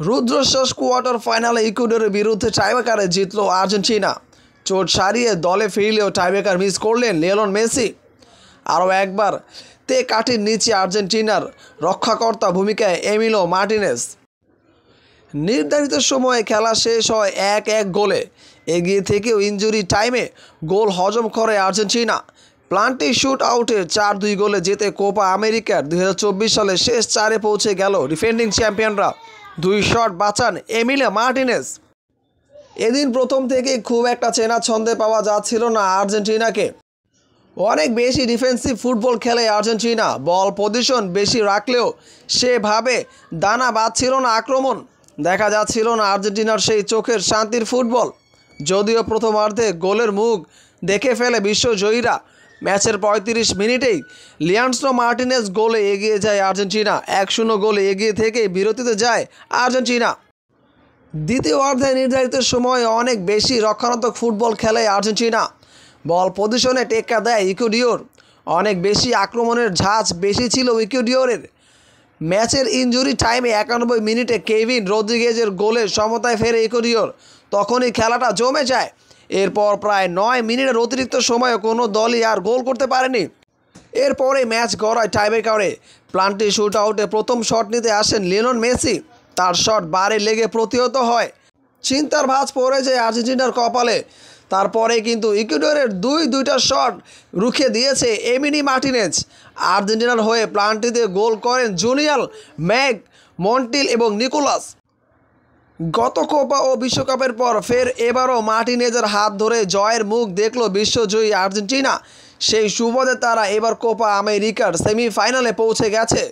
রুদ্রশ্বাস quarter ফাইনালে ইকুয়েডরের বিরুদ্ধে টাইব্রেকারে জিতল আর্জেন্টিনা। চোট সারিয়ে দলে ফিরলেও টাইব্রেকার মিস করলেন লিওনেল মেসি। আরও একবার কাঠির নিচে আর্জেন্টিনার রক্ষাকর্তা ভূমিকায় এমিলো মার্টিনেজ। নির্ধারিত সময়ে খেলা শেষ হয় 1-1 গোলে। এগিয়ে থেকেও ইনজুরি টাইমে গোল হজম করে আর্জেন্টিনা। প্লান্টি শুট আউটে 4-2 গোলে জিতে কোপা আমেরিকার 2024 সালে শেষ 4-এ পৌঁছে গেল ডিফেন্ডিং চ্যাম্পিয়নরা। 2 শট বাঁচান এমিলো মার্টিনেজ। এদিন প্রথম থেকে খুব একটা চেনা ছন্দে পাওয়া যাচ্ছিল না আর্জেন্টিনাকে। অনেক বেশি ডিফেন্সিভ ফুটবল খেলে আর্জেন্টিনা। বল পজিশন বেশি রাখলেও সেভাবে দানা বাঁধছিল না আক্রমণ। দেখা যাচ্ছিল না আর্জেন্টিনার সেই চোখের শান্তির ফুটবল। যদিও প্রথমার্ধে গোলের মুখ দেখে ফেলে বিশ্বজয়ীরা। ম্যাচের 35 মিনিটেই লিয়ান্ড্রো মার্টিনেজ গোলে এগিয়ে যায় আর্জেন্টিনা। 1-0 গোলে এগিয়ে থেকে বিরতিতে যায় আর্জেন্টিনা। দ্বিতীয় অর্ধে নির্ধারিত সময়ে অনেক বেশি রক্ষণাত্মক ফুটবল খেলে আর্জেন্টিনা। বল পজিশনে টেক্কা দেয় ইকুয়েডর। অনেক বেশি আক্রমণের ঝাঁজ বেশি ছিল ইকুয়েডরের। ম্যাচের ইনজুরি টাইমে 91 মিনিটে কেভিন রদ্রিগেজের গোলে সমতায় ফেরে ইকুয়েডর। তখনই খেলাটা জমে যায়। এরপর প্রায় 9 মিনিটের অতিরিক্ত সময়ে কোনো দলই আর গোল করতে পারেনি। এরপরে ম্যাচ গড়ায় টাইব্রেকারে। প্লান্টি শুট আউটে প্রথম শট নিতে আসেন লিওনেল মেসি। তার শট বারে লেগে প্রতিহত হয়। চিন্তার ভাঁজ পড়ে যায় আর্জেন্টিনার কপালে। তারপরে কিন্তু ইকুয়েডরের দুইটা শট রুখে দিয়েছে এমিলি মার্টিনেজ। আর্জেন্টিনার হয়ে প্লান্টিতে গোল করেন জুনিয়র ম্যাগ মন্টিল এবং নিকোলাস। গত কোপা ও বিশ্বকাপের পর ফের এবারও মার্টিনেজের হাত ধরে জয়ের মুখ দেখল বিশ্বজয়ী আর্জেন্টিনা। সেই সুবাদে তারা এবার কোপা আমেরিকার সেমিফাইনালে পৌঁছে গেছে।